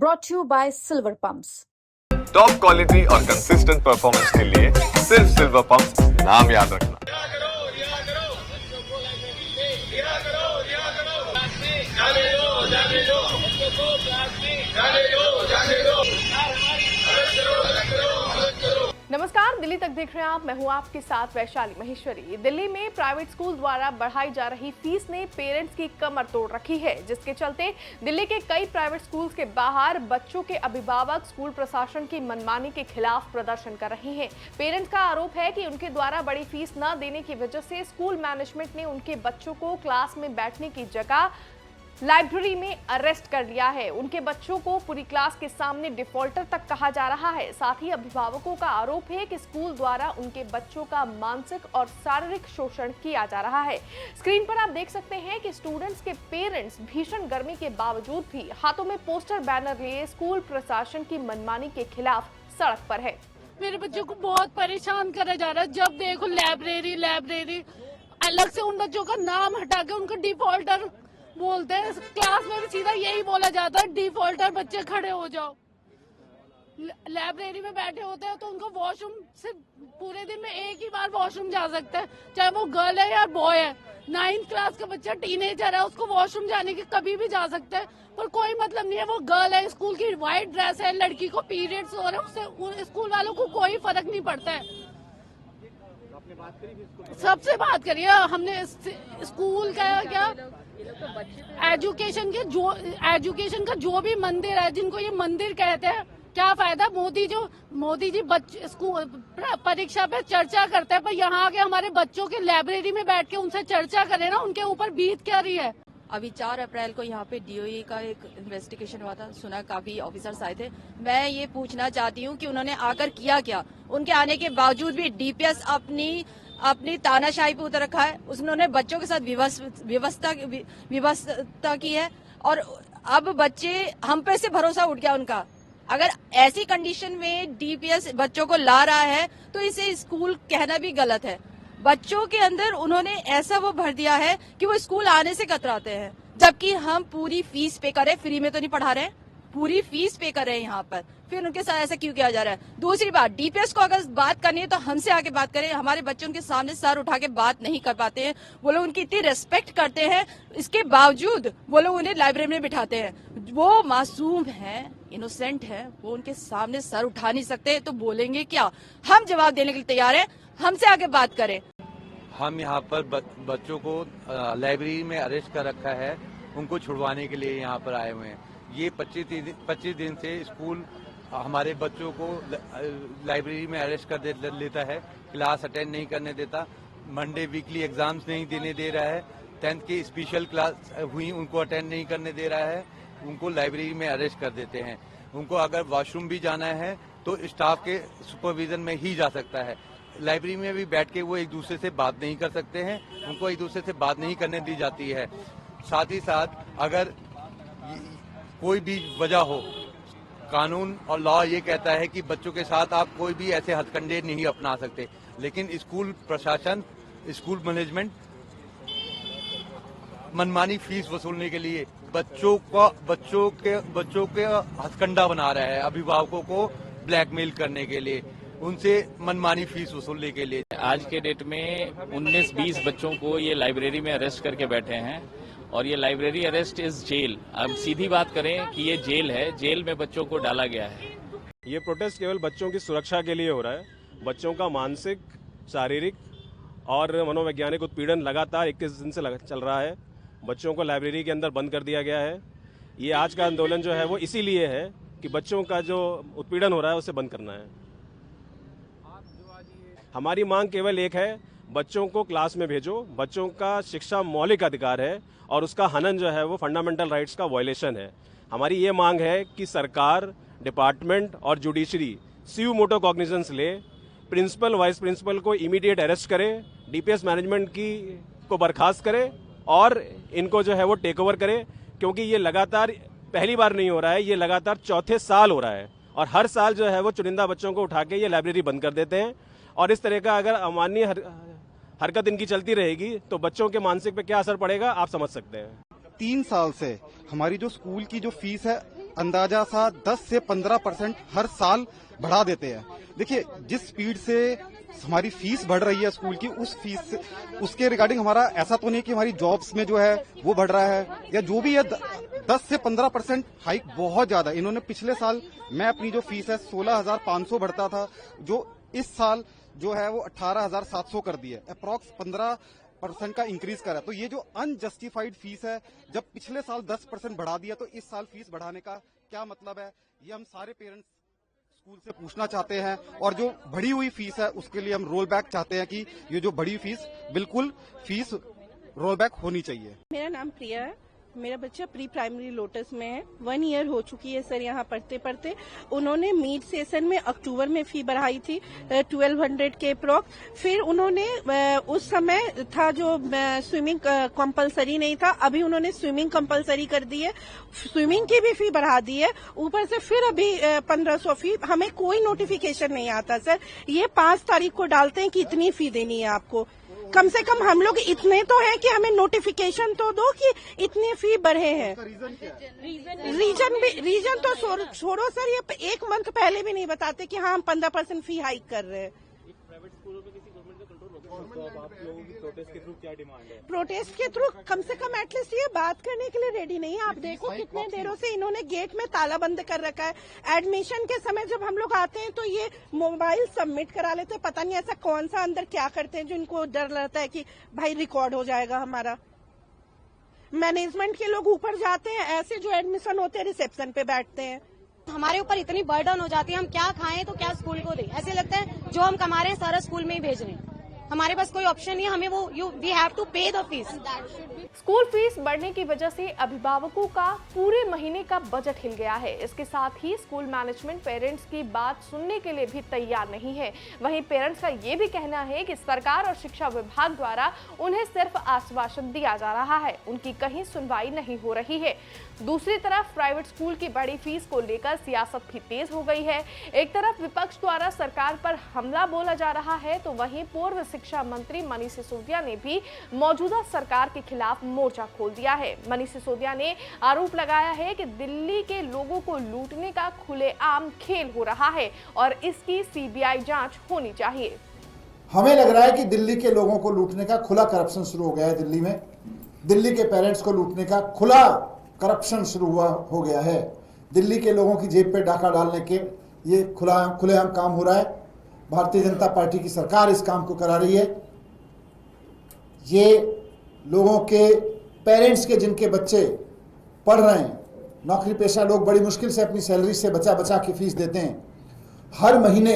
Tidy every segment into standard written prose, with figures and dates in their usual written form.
brought to you by Silver Pumps. Top quality और consistent performance के लिए सिर्फ सिल्वर पंप्स नाम याद रखना। नमस्कार, दिल्ली तक देख रहे हैं आप। मैं हूं आपके साथ वैशाली महेश्वरी। दिल्ली में प्राइवेट स्कूल द्वारा बढ़ाई जा रही फीस ने पेरेंट्स की कमर तोड़ रखी है, जिसके चलते दिल्ली के कई प्राइवेट स्कूल्स के बाहर बच्चों के अभिभावक स्कूल प्रशासन की मनमानी के खिलाफ प्रदर्शन कर रहे हैं। पेरेंट्स का आरोप है कि उनके द्वारा बड़ी फीस न देने की वजह से स्कूल मैनेजमेंट ने उनके बच्चों को क्लास में बैठने की जगह लाइब्रेरी में अरेस्ट कर लिया है। उनके बच्चों को पूरी क्लास के सामने डिफॉल्टर तक कहा जा रहा है। साथ ही अभिभावकों का आरोप है कि स्कूल द्वारा उनके बच्चों का मानसिक और शारीरिक शोषण किया जा रहा है। स्क्रीन पर आप देख सकते हैं कि स्टूडेंट्स के पेरेंट्स भीषण गर्मी के बावजूद भी हाथों में पोस्टर बैनर लिए स्कूल प्रशासन की मनमानी के खिलाफ सड़क पर है। मेरे बच्चों को बहुत परेशान करा जा रहा है। जब देखो लाइब्रेरी अलग से उन बच्चों का नाम हटा के उनको डिफॉल्टर बोलते हैं। क्लास में भी सीधा यही बोला जाता है, डिफॉल्टर बच्चे खड़े हो जाओ। लाइब्रेरी में बैठे होते हैं तो उनको वॉशरूम सिर्फ पूरे दिन में एक ही बार वॉशरूम जा सकते हैं, चाहे वो गर्ल है या बॉय है। 9th क्लास का बच्चा टीनेजर है, उसको वॉशरूम जाने की कभी भी जा सकते हैं, पर कोई मतलब नहीं है। वो गर्ल है, स्कूल की व्हाइट ड्रेस है, लड़की को पीरियड्स हो रहे हैं, उससे स्कूल वालों को कोई फर्क नहीं पड़ता है। सबसे बात करिए, हमने स्कूल का क्या एजुकेशन का जो भी मंदिर है, जिनको ये मंदिर कहते हैं, क्या फायदा। मोदी जी स्कूल परीक्षा पे चर्चा करते हैं, पर यहाँ आके हमारे बच्चों के लाइब्रेरी में बैठ के उनसे चर्चा करें ना, उनके ऊपर बीत क्या रही है। अभी 4 अप्रैल को यहाँ पे डीओई का एक इन्वेस्टिगेशन हुआ था, सुना काफी ऑफिसर्स आए थे। मैं ये पूछना चाहती हूँ कि उन्होंने आकर किया क्या। उनके आने के बावजूद भी डीपीएस अपनी तानाशाही पे उतर रखा है। उन्होंने बच्चों के साथ व्यवस्था की है और अब बच्चे हम पे से भरोसा उठ गया उनका। अगर ऐसी कंडीशन में डीपीएस बच्चों को ला रहा है तो इसे स्कूल कहना भी गलत है। बच्चों के अंदर उन्होंने ऐसा वो भर दिया है कि वो स्कूल आने से कतराते हैं, जबकि हम पूरी फीस पे करें, फ्री में तो नहीं पढ़ा रहे हैं, पूरी फीस पे कर रहे हैं यहाँ पर, फिर उनके साथ ऐसा क्यों किया जा रहा है। दूसरी बात, डीपीएस को अगर बात करनी है तो हमसे आके बात करें। हमारे बच्चे उनके सामने सर उठा के बात नहीं कर पाते हैं। वो लोग उनकी इतनी रेस्पेक्ट करते हैं, इसके बावजूद वो लोग उन्हें लाइब्रेरी में बिठाते हैं। वो मासूम है, इनोसेंट है, वो उनके सामने सर उठा नहीं सकते तो बोलेंगे क्या। हम जवाब देने के लिए तैयार है, हमसे आगे बात करें। हम यहाँ पर बच्चों को लाइब्रेरी में अरेस्ट कर रखा है, उनको छुड़वाने के लिए यहाँ पर आए हुए हैं। ये 25 दिन से स्कूल हमारे बच्चों को लाइब्रेरी में अरेस्ट कर लेता है, क्लास अटेंड नहीं करने देता, मंडे वीकली एग्जाम्स नहीं देने दे रहा है, 10th की स्पेशल क्लास हुई उनको अटेंड नहीं करने दे रहा है, उनको लाइब्रेरी में अरेस्ट कर देते हैं। उनको अगर वॉशरूम भी जाना है तो स्टाफ के सुपरविजन में ही जा सकता है। लाइब्रेरी में भी बैठ के वो एक दूसरे से बात नहीं कर सकते हैं, उनको एक दूसरे से बात नहीं करने दी जाती है। साथ ही साथ अगर कोई भी वजह हो, कानून और लॉ ये कहता है कि बच्चों के साथ आप कोई भी ऐसे हथकंडे नहीं अपना सकते, लेकिन स्कूल प्रशासन, स्कूल मैनेजमेंट मनमानी फीस वसूलने के लिए बच्चों के हथकंडा बना रहा है, अभिभावकों को ब्लैकमेल करने के लिए, उनसे मनमानी फीस वसूलने के लिए। आज के डेट में 19-20 बच्चों को ये लाइब्रेरी में अरेस्ट करके बैठे हैं और ये लाइब्रेरी अरेस्ट इज जेल। अब सीधी बात करें कि ये जेल है, जेल में बच्चों को डाला गया है। ये प्रोटेस्ट केवल बच्चों की सुरक्षा के लिए हो रहा है। बच्चों का मानसिक, शारीरिक और मनोवैज्ञानिक उत्पीड़न लगातार 21 दिन से चल रहा है। बच्चों को लाइब्रेरी के अंदर बंद कर दिया गया है। ये आज का आंदोलन जो है वो इसीलिए है कि बच्चों का जो उत्पीड़न हो रहा है उसे बंद करना है। हमारी मांग केवल एक है, बच्चों को क्लास में भेजो। बच्चों का शिक्षा मौलिक अधिकार है और उसका हनन जो है वो फंडामेंटल राइट्स का वायलेशन है। हमारी ये मांग है कि सरकार, डिपार्टमेंट और जुडिशरी स्यू मोटो कॉग्निजेंस ले, प्रिंसिपल, वाइस प्रिंसिपल को इमीडिएट अरेस्ट करे, डीपीएस मैनेजमेंट को बर्खास्त करे और इनको जो है वो टेक ओवर करे, क्योंकि ये लगातार पहली बार नहीं हो रहा है, ये लगातार चौथे साल हो रहा है और हर साल जो है वो चुनिंदा बच्चों को उठा के ये लाइब्रेरी बंद कर देते हैं। और इस तरह का अगर अमानवीय हरकत इनकी चलती रहेगी तो बच्चों के मानसिक पे क्या असर पड़ेगा आप समझ सकते हैं। 3 साल से हमारी जो स्कूल की जो फीस है अंदाजा सा 10 से 15% हर साल बढ़ा देते हैं। देखिए, जिस स्पीड से हमारी फीस बढ़ रही है स्कूल की, उस फीस से उसके रिगार्डिंग हमारा ऐसा तो नहीं कि हमारी जॉब्स में जो है वो बढ़ रहा है या जो भी है, 10 से 15% हाइक बहुत ज्यादा। इन्होंने पिछले साल मैं अपनी जो फीस है 16,500 बढ़ता था, जो इस साल जो है वो 18,700 कर दी है, अप्रॉक्स 15% का इंक्रीज करा। तो ये जो अनजस्टिफाइड फीस है, जब पिछले साल 10% बढ़ा दिया तो इस साल फीस बढ़ाने का क्या मतलब है, ये हम सारे पेरेंट्स स्कूल से पूछना चाहते हैं। और जो बढ़ी हुई फीस है उसके लिए हम रोल बैक चाहते हैं कि ये जो बढ़ी फीस, बिल्कुल फीस रोल बैक होनी चाहिए। मेरा नाम प्रिया है, मेरा बच्चा प्री प्राइमरी लोटस में है। 1 ईयर हो चुकी है सर यहाँ पढ़ते पढ़ते। उन्होंने मिड सेशन में अक्टूबर में फी बढ़ाई थी 1200 के अप्रॉक्स। फिर उन्होंने उस समय था जो स्विमिंग कंपलसरी नहीं था, अभी उन्होंने स्विमिंग कंपलसरी कर दी है, स्विमिंग की भी फी बढ़ा दी है। ऊपर से फिर अभी 1500 फी, हमें कोई नोटिफिकेशन नहीं आता सर। ये 5 तारीख को डालते हैं कि इतनी फी देनी है आपको। कम से कम हम लोग इतने तो हैं कि हमें नोटिफिकेशन तो दो कि इतने फी बढ़े हैं। रीजन तो छोड़ो सर, ये 1 मंथ पहले भी नहीं बताते कि हाँ हम 15% फी हाइक कर रहे हैं। प्रोटेस्ट के थ्रू कम से कम एटलीस्ट ये बात करने के लिए रेडी नहीं है। आप देखो कितने देरों से इन्होंने गेट में ताला बंद कर रखा है। एडमिशन के समय जब हम लोग आते हैं तो ये मोबाइल सबमिट करा लेते हैं, पता नहीं ऐसा कौन सा अंदर क्या करते हैं जो इनको डर लगता है कि भाई रिकॉर्ड हो जाएगा हमारा। मैनेजमेंट के लोग ऊपर जाते हैं, ऐसे जो एडमिशन होते हैं रिसेप्शन पे बैठते हैं। हमारे ऊपर इतनी बर्डन हो जाती है, हम क्या खाएं तो क्या स्कूल को दें। ऐसे लगता है जो हम कमा रहे हैं सारा स्कूल में ही भेज रहे हैं, हमारे पास कोई ऑप्शन नहीं है, हमें वो वी हैव टू पे द फीस। स्कूल फीस बढ़ने की वजह से अभिभावकों का पूरे महीने का बजट हिल गया है। इसके साथ ही स्कूल मैनेजमेंट पेरेंट्स की बात सुनने के लिए भी तैयार नहीं है। वहीं पेरेंट्स का ये भी कहना है कि सरकार और शिक्षा विभाग द्वारा उन्हें सिर्फ आश्वासन दिया जा रहा है, उनकी कहीं सुनवाई नहीं हो रही है। दूसरी तरफ प्राइवेट स्कूल की बड़ी फीस को लेकर सियासत भी तेज हो गई है। एक तरफ विपक्ष द्वारा सरकार पर हमला बोला जा रहा है, तो वहीं पूर्व शिक्षा मंत्री मनीष सिसोदिया ने भी मौजूदा सरकार के खिलाफ मोर्चा खोल दिया है। मनीष सिसोदिया ने आरोप लगाया है कि दिल्ली के लोगों को लूटने का खुलेआम खेल हो रहा है और इसकी सीबीआई जांच होनी चाहिए। हमें लग रहा है कि दिल्ली के लोगों को लूटने का खुला करप्शन शुरू हो गया है। दिल्ली में दिल्ली के पेरेंट्स को लूटने का खुला करप्शन शुरू हो गया है। दिल्ली के लोगों की जेब पे डाका डालने के ये खुलेआम काम हो रहा है। भारतीय जनता पार्टी की सरकार इस काम को करा रही है। ये लोगों के पेरेंट्स के जिनके बच्चे पढ़ रहे हैं, नौकरी पेशा लोग बड़ी मुश्किल से अपनी सैलरी से बचा बचा के फीस देते हैं, हर महीने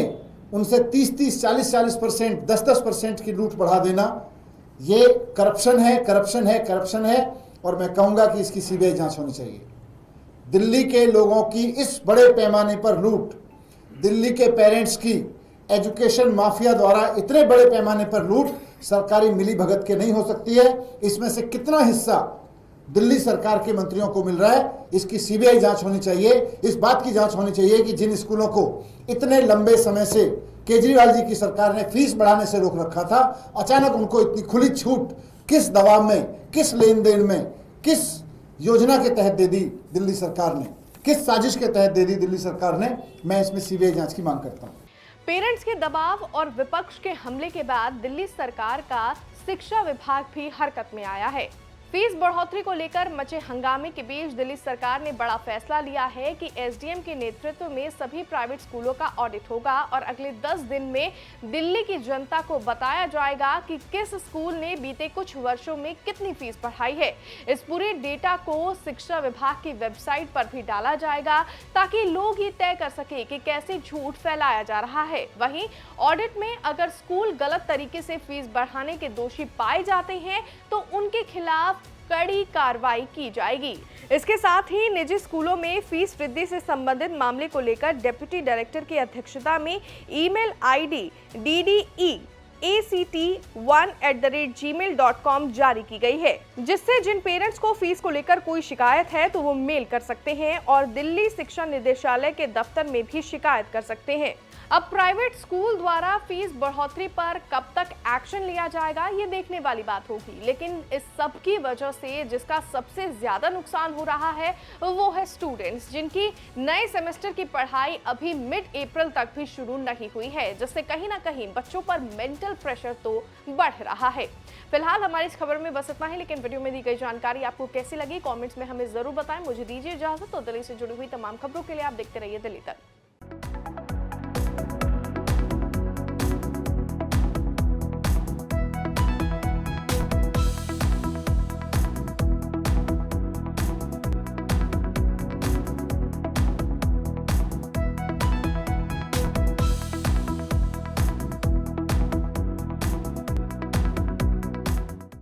उनसे 30-30, 40-40%, 10-10% की लूट बढ़ा देना, ये करप्शन है, करप्शन है, करप्शन है। और मैं कहूँगा कि इसकी सीबीआई जांच होनी चाहिए। दिल्ली के लोगों की इस बड़े पैमाने पर लूट, दिल्ली के पेरेंट्स की एजुकेशन माफिया द्वारा इतने बड़े पैमाने पर लूट सरकारी मिली भगत के नहीं हो सकती है। इसमें से कितना हिस्सा दिल्ली सरकार के मंत्रियों को मिल रहा है, इसकी सीबीआई जांच होनी चाहिए। इस बात की जांच होनी चाहिए कि जिन स्कूलों को इतने लंबे समय से केजरीवाल जी की सरकार ने फीस बढ़ाने से रोक रखा था, अचानक उनको इतनी खुली छूट किस दबाव में, किस लेन देन में, किस योजना के तहत दे दी दिल्ली सरकार ने, किस साजिश के तहत दे दी दिल्ली सरकार ने। मैं इसमें सीबीआई जांच की मांग करता हूं। पेरेंट्स के दबाव और विपक्ष के हमले के बाद दिल्ली सरकार का शिक्षा विभाग भी हरकत में आया है। फीस बढ़ोतरी को लेकर मचे हंगामे के बीच दिल्ली सरकार ने बड़ा फैसला लिया है कि एसडीएम के नेतृत्व में सभी प्राइवेट स्कूलों का ऑडिट होगा और अगले 10 दिन में दिल्ली की जनता को बताया जाएगा कि किस स्कूल ने बीते कुछ वर्षों में कितनी फीस बढ़ाई है। इस पूरे डेटा को शिक्षा विभाग की वेबसाइट पर भी डाला जाएगा ताकि लोग ये तय कर सके कि कैसे झूठ फैलाया जा रहा है। वहीं ऑडिट में अगर स्कूल गलत तरीके से फीस बढ़ाने के दोषी पाए जाते हैं तो उनके खिलाफ कड़ी कार्रवाई की जाएगी। इसके साथ ही निजी स्कूलों में फीस वृद्धि से संबंधित मामले को लेकर डिप्टी डायरेक्टर की अध्यक्षता में ईमेल आईडी DDE act1@gmail.com जारी की गई है, जिससे जिन पेरेंट्स को फीस को लेकर कोई शिकायत है तो वो मेल कर सकते हैं और दिल्ली शिक्षा निदेशालय के दफ्तर में भी शिकायत कर सकते हैं। अब प्राइवेट स्कूल द्वारा फीस बढ़ोतरी पर कब तक एक्शन लिया जाएगा ये देखने वाली बात होगी, लेकिन इस सब की वजह से जिसका सबसे ज्यादा नुकसान हो रहा है वो है स्टूडेंट्स, जिनकी नए सेमेस्टर की पढ़ाई अभी मिड अप्रैल तक भी शुरू नहीं हुई है, जिससे कहीं ना कहीं बच्चों पर मेंटल प्रेशर तो बढ़ रहा है। फिलहाल हमारी इस खबर में बस इतना ही, लेकिन वीडियो में दी गई जानकारी आपको कैसी लगी कमेंट्स में हमें जरूर बताएं। मुझे दीजिए इजाजत, तो दिल्ली से जुड़ी हुई तमाम खबरों के लिए आप देखते रहिए दिल्ली तक।